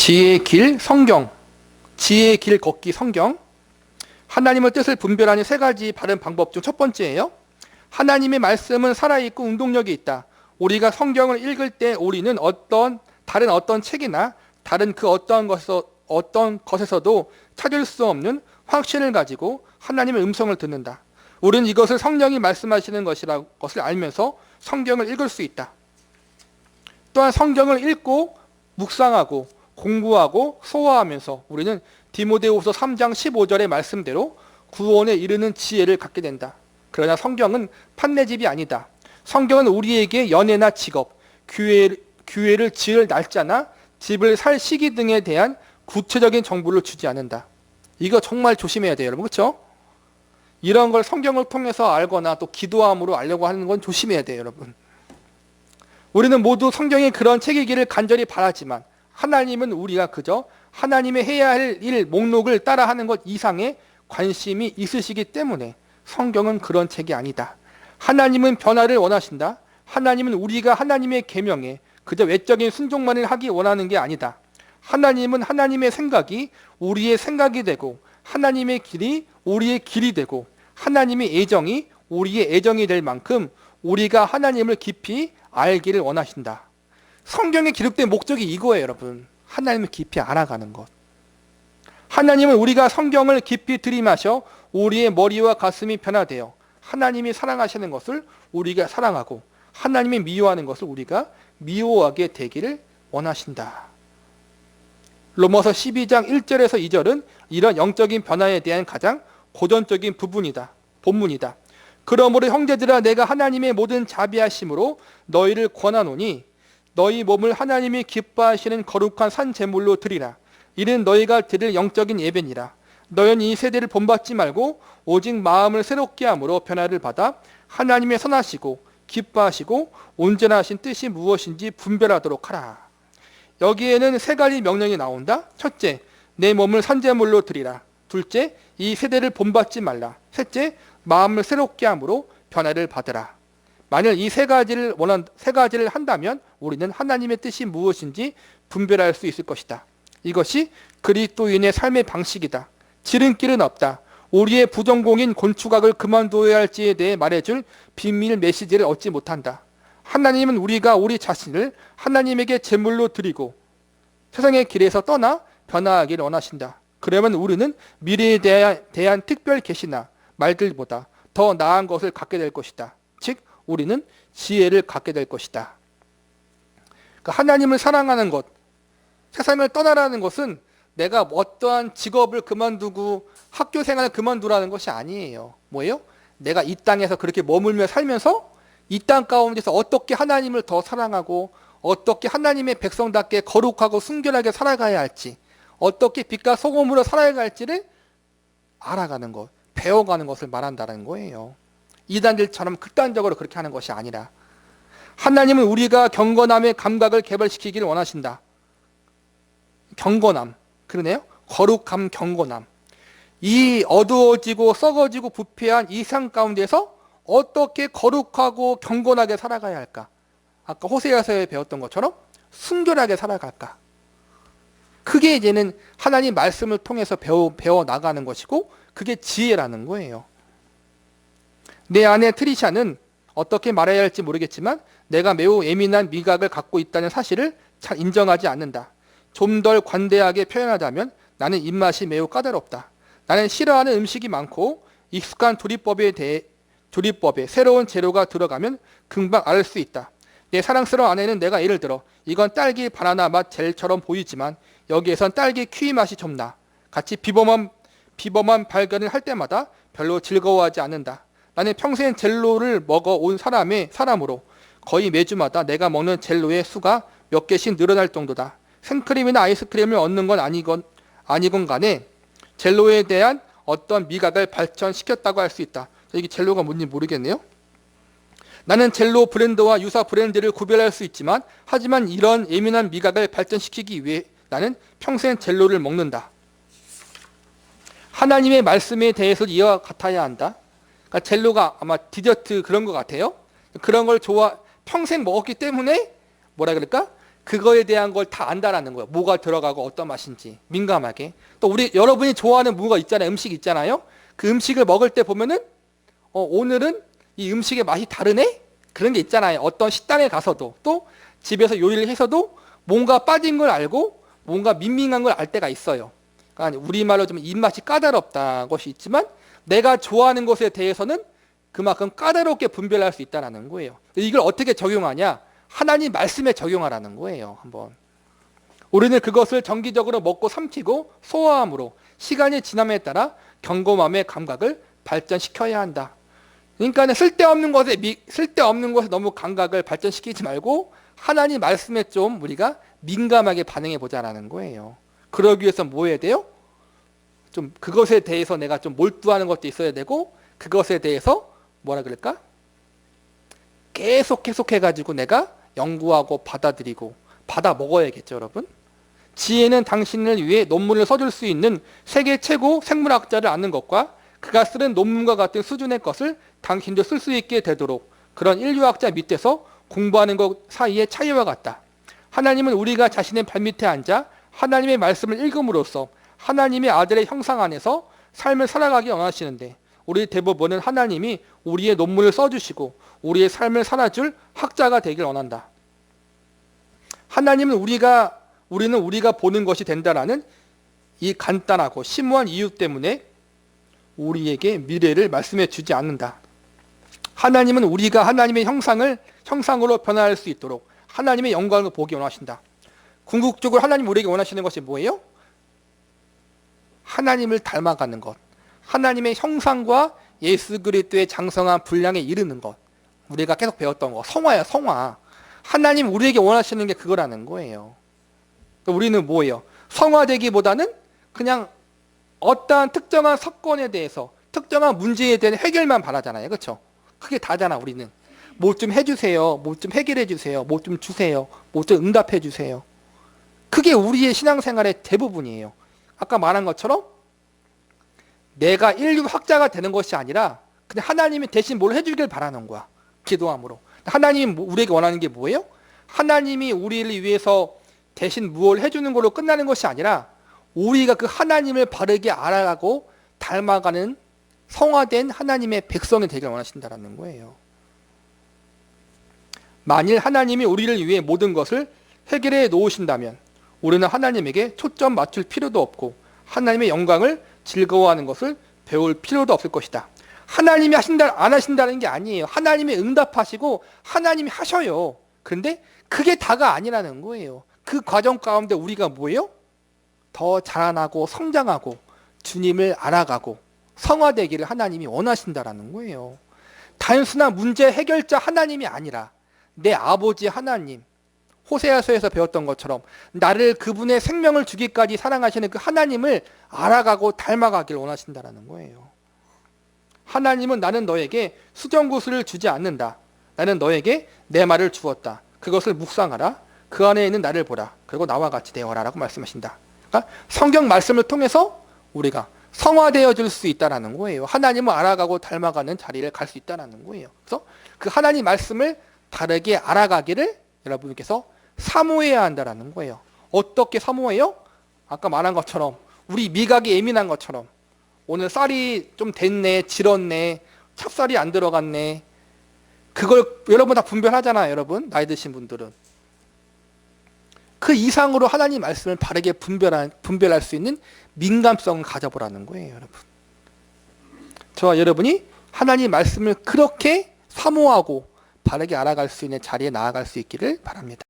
지혜의 길 성경, 지혜의 길 걷기 성경. 하나님의 뜻을 분별하는 세 가지 바른 방법 중 첫 번째예요. 하나님의 말씀은 살아있고 운동력이 있다. 우리가 성경을 읽을 때 우리는 다른 어떤 책이나 다른 그 어떤 것에서도 찾을 수 없는 확신을 가지고 하나님의 음성을 듣는다. 우리는 이것을 성령이 말씀하시는 것이라는 것을 알면서 성경을 읽을 수 있다. 또한 성경을 읽고 묵상하고 공부하고 소화하면서 우리는 디모데후서 3장 15절의 말씀대로 구원에 이르는 지혜를 갖게 된다. 그러나 성경은 판례집이 아니다. 성경은 우리에게 연애나 직업, 교회를 지을 날짜나 집을 살 시기 등에 대한 구체적인 정보를 주지 않는다. 이거 정말 조심해야 돼요, 여러분. 그렇죠? 이런 걸 성경을 통해서 알거나 또 기도함으로 알려고 하는 건 조심해야 돼요, 여러분. 우리는 모두 성경의 그런 책이기를 간절히 바라지만 하나님은 우리가 그저 하나님의 해야 할 일 목록을 따라하는 것 이상의 관심이 있으시기 때문에 성경은 그런 책이 아니다. 하나님은 변화를 원하신다. 하나님은 우리가 하나님의 계명에 그저 외적인 순종만을 하기 원하는 게 아니다. 하나님은 하나님의 생각이 우리의 생각이 되고 하나님의 길이 우리의 길이 되고 하나님의 애정이 우리의 애정이 될 만큼 우리가 하나님을 깊이 알기를 원하신다. 성경에 기록된 목적이 이거예요, 여러분. 하나님을 깊이 알아가는 것. 하나님은 우리가 성경을 깊이 들이마셔 우리의 머리와 가슴이 변화되어 하나님이 사랑하시는 것을 우리가 사랑하고 하나님이 미워하는 것을 우리가 미워하게 되기를 원하신다. 로마서 12장 1절에서 2절은 이런 영적인 변화에 대한 가장 고전적인 본문이다. 그러므로 형제들아, 내가 하나님의 모든 자비하심으로 너희를 권하노니 너희 몸을 하나님이 기뻐하시는 거룩한 산 제물로 드리라. 이는 너희가 드릴 영적인 예배니라. 너희는 이 세대를 본받지 말고 오직 마음을 새롭게 함으로 변화를 받아 하나님의 선하시고 기뻐하시고 온전하신 뜻이 무엇인지 분별하도록 하라. 여기에는 세 가지 명령이 나온다. 첫째, 내 몸을 산제물로 드리라. 둘째, 이 세대를 본받지 말라. 셋째, 마음을 새롭게 함으로 변화를 받으라. 만일 이 세 가지를 한다면 우리는 하나님의 뜻이 무엇인지 분별할 수 있을 것이다. 이것이 그리스도인의 삶의 방식이다. 지름길은 없다. 우리의 부전공인 곤추각을 그만둬야 할지에 대해 말해줄 비밀 메시지를 얻지 못한다. 하나님은 우리가 우리 자신을 하나님에게 제물로 드리고 세상의 길에서 떠나 변화하기를 원하신다. 그러면 우리는 미래에 대한 특별 계시나 말들보다 더 나은 것을 갖게 될 것이다. 즉 우리는 지혜를 갖게 될 것이다. 그러니까 하나님을 사랑하는 것, 세상을 떠나라는 것은 내가 어떠한 직업을 그만두고 학교 생활을 그만두라는 것이 아니에요. 뭐예요? 내가 이 땅에서 그렇게 머물며 살면서 이 땅 가운데서 어떻게 하나님을 더 사랑하고 어떻게 하나님의 백성답게 거룩하고 순결하게 살아가야 할지, 어떻게 빛과 소금으로 살아야 할지를 알아가는 것, 배워가는 것을 말한다는 거예요. 이단들처럼 극단적으로 그렇게 하는 것이 아니라 하나님은 우리가 경건함의 감각을 개발시키기를 원하신다. 경건함, 그러네요. 거룩함, 경건함. 이 어두워지고 썩어지고 부패한 이 세상 가운데서 어떻게 거룩하고 경건하게 살아가야 할까? 아까 호세아서에 배웠던 것처럼 순결하게 살아갈까? 그게 이제는 하나님 말씀을 통해서 배워 나가는 것이고 그게 지혜라는 거예요. 내 아내 트리샤는 어떻게 말해야 할지 모르겠지만 내가 매우 예민한 미각을 갖고 있다는 사실을 잘 인정하지 않는다. 좀 덜 관대하게 표현하자면 나는 입맛이 매우 까다롭다. 나는 싫어하는 음식이 많고 익숙한 조리법에 새로운 재료가 들어가면 금방 알 수 있다. 내 사랑스러운 아내는 내가 예를 들어 이건 딸기 바나나 맛 젤처럼 보이지만 여기에선 딸기 키위 맛이 좀 나. 같이 비범한 발견을 할 때마다 별로 즐거워하지 않는다. 나는 평생 젤로를 먹어온 사람으로 거의 매주마다 내가 먹는 젤로의 수가 몇 개씩 늘어날 정도다. 생크림이나 아이스크림을 얻는 건 아니건 간에 젤로에 대한 어떤 미각을 발전시켰다고 할 수 있다. 이게 젤로가 뭔지 모르겠네요. 나는 젤로 브랜드와 유사 브랜드를 구별할 수 있지만 하지만 이런 예민한 미각을 발전시키기 위해 나는 평생 젤로를 먹는다. 하나님의 말씀에 대해서 이와 같아야 한다. 그러니까 젤로가 아마 디저트 그런 것 같아요. 그런 걸 평생 먹었기 때문에 뭐라 그럴까? 그거에 대한 걸 다 안다라는 거예요. 뭐가 들어가고 어떤 맛인지 민감하게. 또 여러분이 좋아하는 뭐가 있잖아요. 음식 있잖아요. 그 음식을 먹을 때 보면은 오늘은 이 음식의 맛이 다르네? 그런 게 있잖아요. 어떤 식당에 가서도 또 집에서 요리를 해서도 뭔가 빠진 걸 알고 뭔가 밍밍한 걸 알 때가 있어요. 그러니까 우리말로 좀 입맛이 까다롭다는 것이 있지만 내가 좋아하는 것에 대해서는 그만큼 까다롭게 분별할 수 있다는 거예요. 이걸 어떻게 적용하냐? 하나님 말씀에 적용하라는 거예요. 한번. 우리는 그것을 정기적으로 먹고 삼키고 소화함으로 시간이 지남에 따라 경고함의 감각을 발전시켜야 한다. 그러니까 쓸데없는 것에 너무 감각을 발전시키지 말고 하나님 말씀에 좀 우리가 민감하게 반응해 보자라는 거예요. 그러기 위해서 뭐 해야 돼요? 좀 그것에 대해서 내가 좀 몰두하는 것도 있어야 되고 그것에 대해서 뭐라 그럴까? 계속 해가지고 내가 연구하고 받아들이고 받아 먹어야겠죠, 여러분. 지혜는 당신을 위해 논문을 써줄 수 있는 세계 최고 생물학자를 아는 것과 그가 쓰는 논문과 같은 수준의 것을 당신도 쓸 수 있게 되도록 그런 인류학자 밑에서 공부하는 것 사이의 차이와 같다. 하나님은 우리가 자신의 발밑에 앉아 하나님의 말씀을 읽음으로써 하나님의 아들의 형상 안에서 삶을 살아가기 원하시는데 우리 대부분은 하나님이 우리의 논문을 써주시고 우리의 삶을 살아줄 학자가 되길 원한다. 하나님은 우리는 우리가 보는 것이 된다라는 이 간단하고 심오한 이유 때문에 우리에게 미래를 말씀해 주지 않는다. 하나님은 우리가 하나님의 형상으로 변화할 수 있도록 하나님의 영광을 보기 원하신다. 궁극적으로 하나님 우리에게 원하시는 것이 뭐예요? 하나님을 닮아가는 것. 하나님의 형상과 예수 그리스도의 장성한 분량에 이르는 것. 우리가 계속 배웠던 거. 성화야, 성화. 하나님 우리에게 원하시는 게 그거라는 거예요. 우리는 뭐예요? 성화되기보다는 그냥 어떠한 특정한 사건에 대해서 특정한 문제에 대한 해결만 바라잖아요. 그렇죠? 그게 다잖아. 우리는 뭐 좀 해주세요, 뭐 좀 해결해 주세요, 뭐 좀 주세요, 뭐 좀 응답해 주세요. 그게 우리의 신앙생활의 대부분이에요. 아까 말한 것처럼 내가 인류학자가 되는 것이 아니라 그냥 하나님이 대신 뭘 해주길 바라는 거야. 기도함으로. 하나님이 우리에게 원하는 게 뭐예요? 하나님이 우리를 위해서 대신 무엇을 해주는 걸로 끝나는 것이 아니라 우리가 그 하나님을 바르게 알아가고 닮아가는 성화된 하나님의 백성이 되길 원하신다는 거예요. 만일 하나님이 우리를 위해 모든 것을 해결해 놓으신다면 우리는 하나님에게 초점 맞출 필요도 없고 하나님의 영광을 즐거워하는 것을 배울 필요도 없을 것이다. 하나님이 안 하신다는 게 아니에요. 하나님이 응답하시고 하나님이 하셔요. 그런데 그게 다가 아니라는 거예요. 그 과정 가운데 우리가 뭐예요? 더 자라나고 성장하고 주님을 알아가고 성화되기를 하나님이 원하신다라는 거예요. 단순한 문제 해결자 하나님이 아니라 내 아버지 하나님, 호세아서에서 배웠던 것처럼 나를 그분의 생명을 주기까지 사랑하시는 그 하나님을 알아가고 닮아가길 원하신다라는 거예요. 하나님은 나는 너에게 수정구슬을 주지 않는다. 나는 너에게 내 말을 주었다. 그것을 묵상하라. 그 안에 있는 나를 보라. 그리고 나와 같이 되어라 라고 말씀하신다. 그러니까 성경 말씀을 통해서 우리가 성화되어 줄 수 있다는 거예요. 하나님을 알아가고 닮아가는 자리를 갈 수 있다는 거예요. 그래서 그 하나님 말씀을 바르게 알아가기를 여러분께서 사모해야 한다는 거예요. 어떻게 사모해요? 아까 말한 것처럼 우리 미각이 예민한 것처럼 오늘 쌀이 좀 됐네, 질었네, 찹쌀이 안 들어갔네. 그걸 여러분 다 분별하잖아요. 여러분 나이 드신 분들은. 그 이상으로 하나님 말씀을 바르게 분별할 수 있는 민감성을 가져보라는 거예요. 여러분. 저와 여러분이 하나님 말씀을 그렇게 사모하고 바르게 알아갈 수 있는 자리에 나아갈 수 있기를 바랍니다.